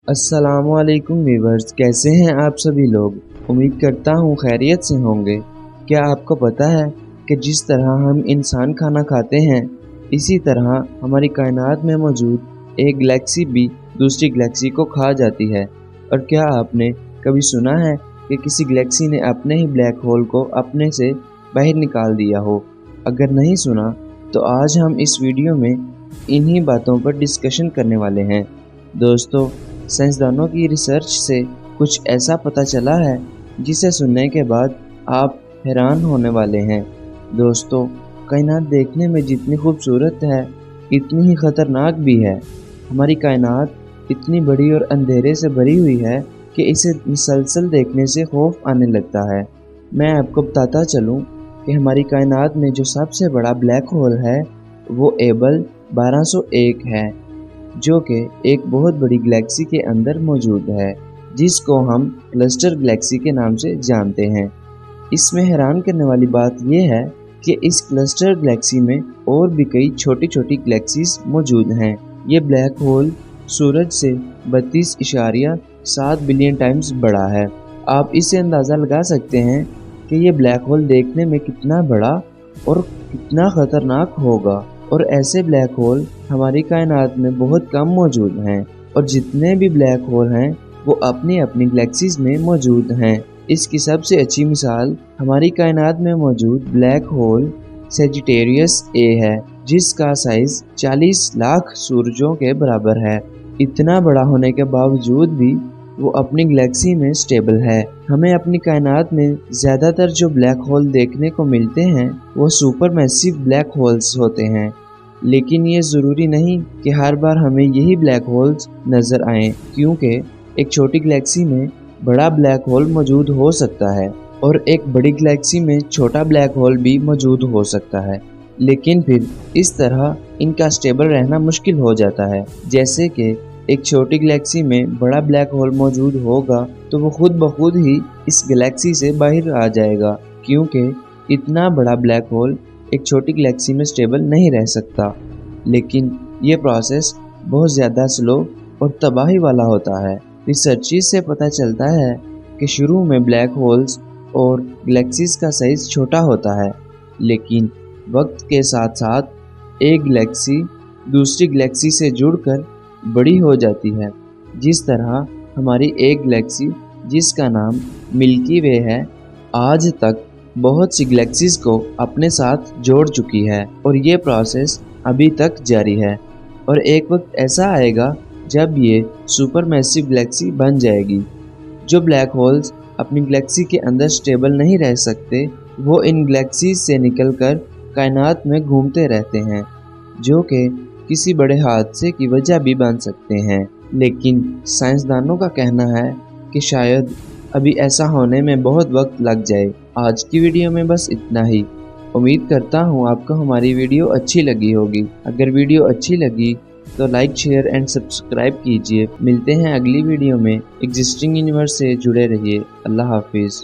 अस्सलाम वालेकुम व्यूअर्स, कैसे हैं आप सभी लोग। उम्मीद करता हूँ खैरियत से होंगे। क्या आपको पता है कि जिस तरह हम इंसान खाना खाते हैं, इसी तरह हमारी कायनात में मौजूद एक गैलेक्सी भी दूसरी गैलेक्सी को खा जाती है। और क्या आपने कभी सुना है कि किसी गैलेक्सी ने अपने ही ब्लैक होल को अपने से बाहर निकाल दिया हो? अगर नहीं सुना तो आज हम इस वीडियो में इन्हीं बातों पर डिस्कशन करने वाले हैं। दोस्तों, साइंसदानों की रिसर्च से कुछ ऐसा पता चला है जिसे सुनने के बाद आप हैरान होने वाले हैं। दोस्तों, कायनात देखने में जितनी खूबसूरत है, इतनी ही ख़तरनाक भी है। हमारी कायनात इतनी बड़ी और अंधेरे से भरी हुई है कि इसे मुसलसल देखने से खौफ आने लगता है। मैं आपको बताता चलूँ कि हमारी कायनात में जो सबसे बड़ा ब्लैक होल है वो एबल 1201 है, जो कि एक बहुत बड़ी गैलेक्सी के अंदर मौजूद है, जिसको हम क्लस्टर गैलेक्सी के नाम से जानते हैं। इसमें हैरान करने वाली बात यह है कि इस क्लस्टर गैलेक्सी में और भी कई छोटी छोटी गैलेक्सीज मौजूद हैं। ये ब्लैक होल सूरज से 32.7 बिलियन टाइम्स बड़ा है। आप इससे अंदाज़ा लगा सकते हैं कि ये ब्लैक होल देखने में कितना बड़ा और कितना ख़तरनाक होगा। और ऐसे ब्लैक होल हमारी कायनात में बहुत कम मौजूद हैं, और जितने भी ब्लैक होल हैं वो अपनी अपनी गैलेक्सीज में मौजूद हैं। इसकी सबसे अच्छी मिसाल हमारी कायनात में मौजूद ब्लैक होल सेजिटेरियस ए है, जिसका साइज 40 लाख सूरजों के बराबर है। इतना बड़ा होने के बावजूद भी वो अपनी गैलेक्सी में स्टेबल है। हमें अपनी कायनात में ज़्यादातर जो ब्लैक होल देखने को मिलते हैं वो सुपर मैसिव ब्लैक होल्स होते हैं, लेकिन ये ज़रूरी नहीं कि हर बार हमें यही ब्लैक होल्स नज़र आएं, क्योंकि एक छोटी गैलेक्सी में बड़ा ब्लैक होल मौजूद हो सकता है और एक बड़ी गैलेक्सी में छोटा ब्लैक होल भी मौजूद हो सकता है। लेकिन फिर इस तरह इनका स्टेबल रहना मुश्किल हो जाता है। जैसे कि एक छोटी गैलेक्सी में बड़ा ब्लैक होल मौजूद होगा तो वो खुद ब खुद ही इस गैलेक्सी से बाहर आ जाएगा, क्योंकि इतना बड़ा ब्लैक होल एक छोटी गैलेक्सी में स्टेबल नहीं रह सकता। लेकिन ये प्रोसेस बहुत ज़्यादा स्लो और तबाही वाला होता है। रिसर्चेस से पता चलता है कि शुरू में ब्लैक होल्स और गैलेक्सीज का साइज़ छोटा होता है, लेकिन वक्त के साथ साथ एक गैलेक्सी दूसरी गैलेक्सी से जुड़कर बड़ी हो जाती है। जिस तरह हमारी एक गैलेक्सी जिसका नाम मिल्की वे है, आज तक बहुत सी गैलेक्सीज को अपने साथ जोड़ चुकी है, और ये प्रोसेस अभी तक जारी है। और एक वक्त ऐसा आएगा जब ये सुपर मैसिव गैलेक्सी बन जाएगी। जो ब्लैक होल्स अपनी गैलेक्सी के अंदर स्टेबल नहीं रह सकते, वो इन गैलेक्सीज से निकलकर कायनात में घूमते रहते हैं, जो कि किसी बड़े हादसे की वजह भी बन सकते हैं। लेकिन साइंसदानों का कहना है कि शायद अभी ऐसा होने में बहुत वक्त लग जाए। आज की वीडियो में बस इतना ही। उम्मीद करता हूँ आपको हमारी वीडियो अच्छी लगी होगी। अगर वीडियो अच्छी लगी तो लाइक, शेयर एंड सब्सक्राइब कीजिए। मिलते हैं अगली वीडियो में। एग्जिस्टिंग यूनिवर्स से जुड़े रहिए। अल्लाह हाफिज़।